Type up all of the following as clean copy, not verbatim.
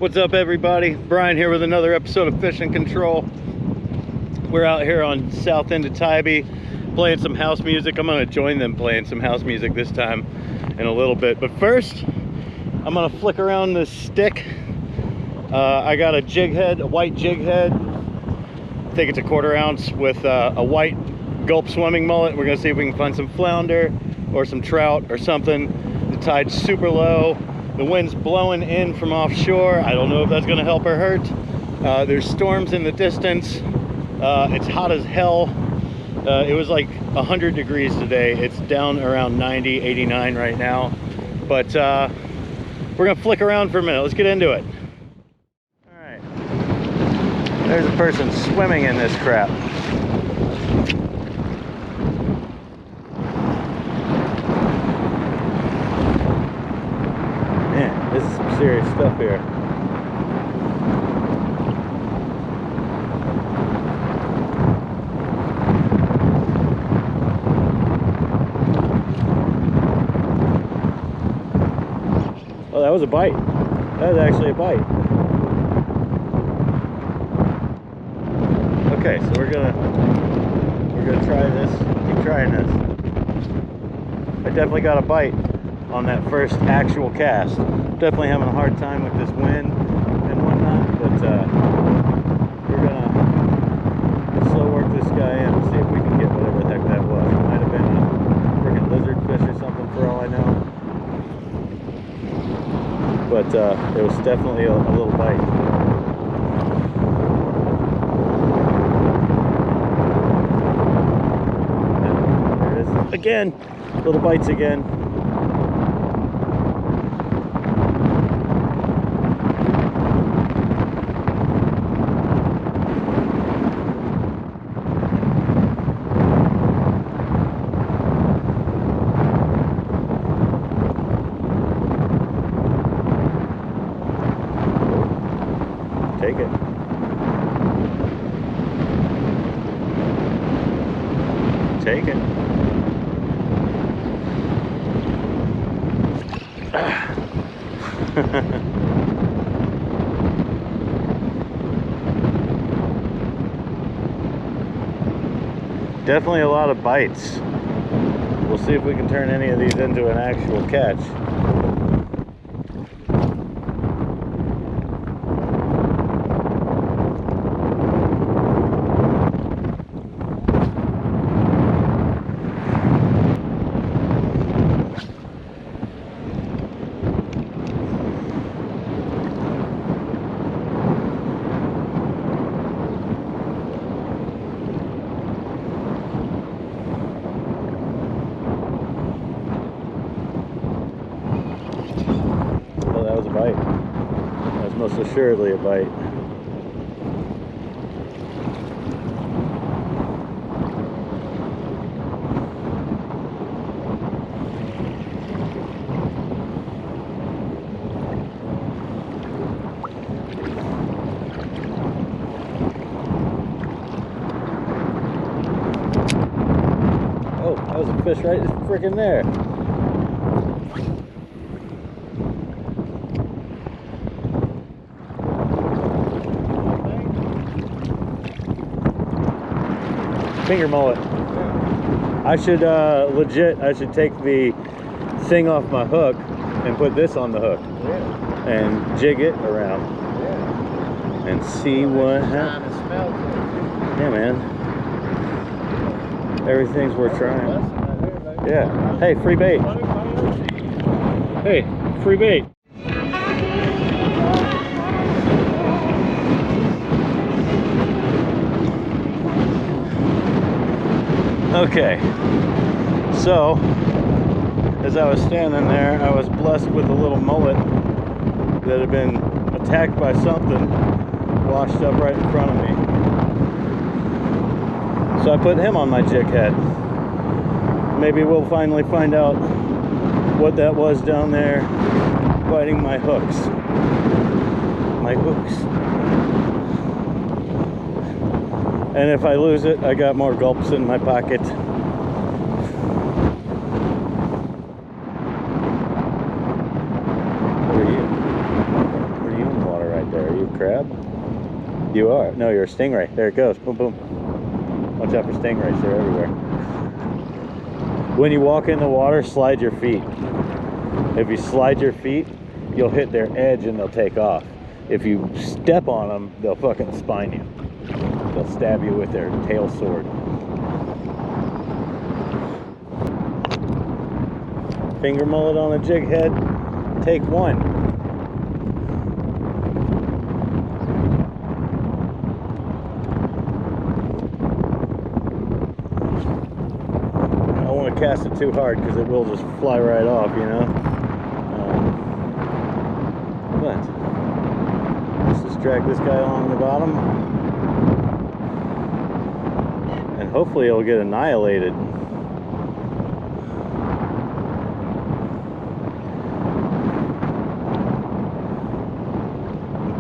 What's up, everybody? Brian here with another episode of Fishing Control. We're out here on south end of Tybee playing some house music. I'm gonna join them playing some house music this time in a little bit, but first I'm gonna flick around this stick. I got a jig head, a white jig head. I think it's a 1/4 ounce with a white gulp swimming mullet. We're gonna see if we can find some flounder or some trout or something. The tide's super low. The wind's blowing in from offshore. I don't know if that's gonna help or hurt. There's storms in the distance. It's hot as hell. It was like 100 degrees today. It's down around 90, 89 right now. But we're gonna flick around for a minute. Let's get into it. All right. There's a person swimming in this crap. This is some serious stuff here. Oh, that was a bite. That was actually a bite. Okay, so we're gonna try this. Keep trying this. I definitely got a bite on that first actual cast. Definitely having a hard time with this wind and whatnot, but we're gonna slow work this guy in and see if we can get whatever the heck that was. It might have been a freaking lizard fish or something for all I know, but it was definitely a little bite. There it is again, little bites again. Take it. Take it. Definitely a lot of bites. We'll see if we can turn any of these into an actual catch. Bite. That's most assuredly a bite. Oh, that was a fish right freaking there. Finger mullet. I should I should take the thing off my hook and put this on the hook and jig it around and see what happens. Yeah, man. Everything's worth trying. Yeah. Hey, free bait. Hey, free bait. Okay, so as I was standing there, I was blessed with a little mullet that had been attacked by something washed up right in front of me. So I put him on my jig head. Maybe we'll finally find out what that was down there biting my hooks. My hooks. And if I lose it, I got more gulps in my pocket. Where are you? Where are you in the water right crab? You are. No, you're a stingray. There it goes. Boom, boom. Watch out for stingrays. They're everywhere. When you walk in the water, slide your feet. If you slide your feet, you'll hit their edge and they'll take off. If you step on them, they'll fucking spine you. They'll stab you with their tail sword. Finger mullet on a jig head. Take one. I don't want to cast it too hard because it will just fly right off, you know. But let's just drag this guy along the bottom, and hopefully it'll get annihilated.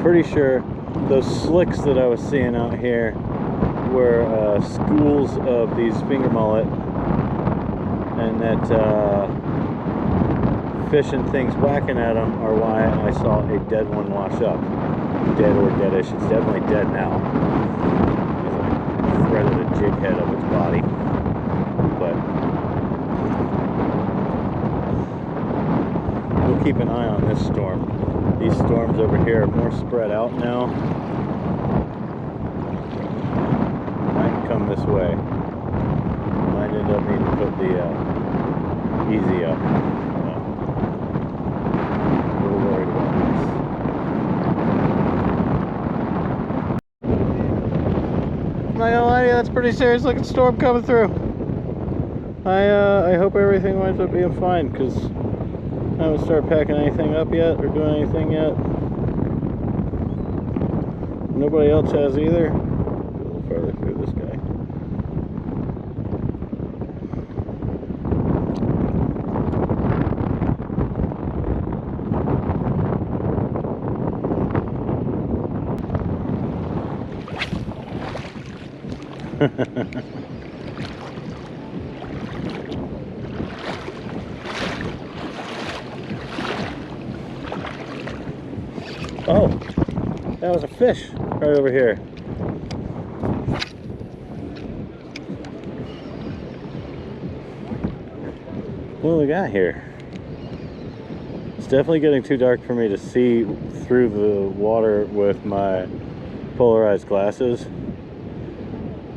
Pretty sure those slicks that I was seeing out here were schools of these finger mullet, and that fish and things whacking at them are why I saw a dead one wash up. Dead or deadish. It's definitely dead now. It threaded a jig head of its body. But we'll keep an eye on this storm. These storms over here are more spread out now. Might come this way. Might end up needing to put the easy up. A little worried about this. I'm not gonna lie to you, that's a pretty serious looking storm coming through. I hope everything winds up being fine, because I haven't started packing anything up yet or doing anything yet. Nobody else has either. Go a little farther through this guy. Oh, that was a fish right over here. What do we got here? It's definitely getting too dark for me to see through the water with my polarized glasses,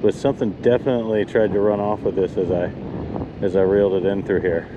but something definitely tried to run off with this as I reeled it in through here.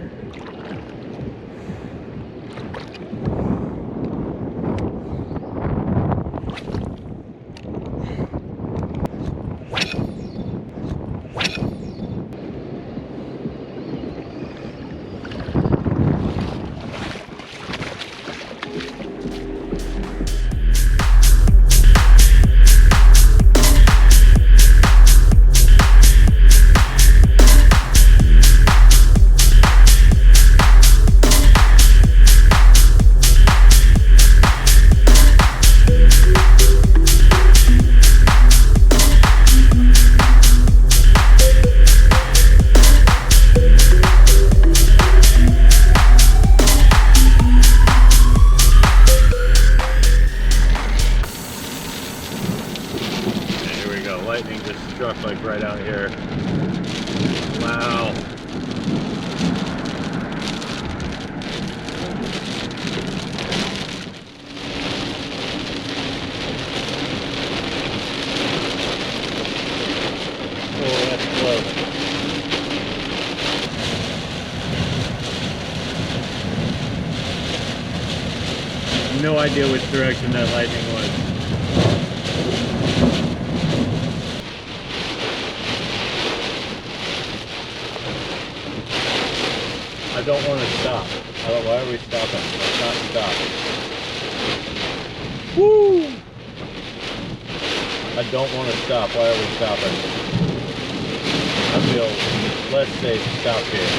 Lightning just struck like right out here. Wow. Oh, that's close. No idea which direction that lightning was. I don't want to stop. Why are we stopping? Let's not stop. Woo! I don't want to stop. Why are we stopping? I feel less safe to stop here.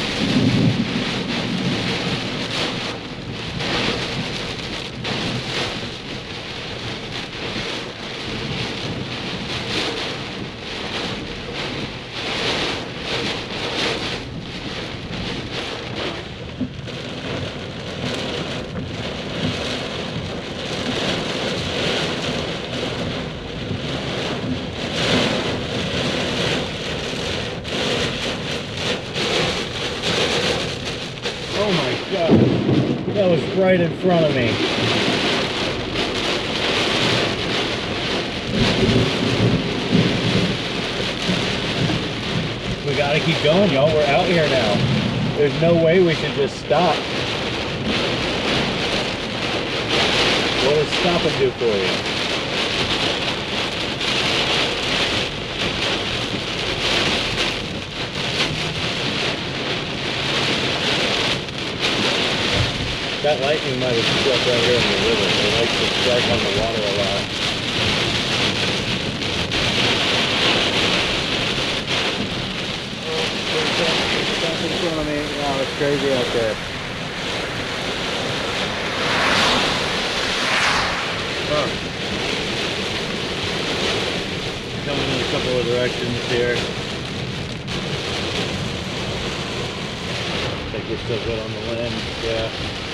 God, that was right in front of me. We gotta keep going, y'all. We're out here now. There's no way we should just stop. What does stopping do for you? That lightning might have struck right here in the river. It likes to strike on the water a lot. Oh, in front of me. Wow, it's crazy out there. Oh. Coming in a couple of directions here. I think we're still good on the lens, yeah.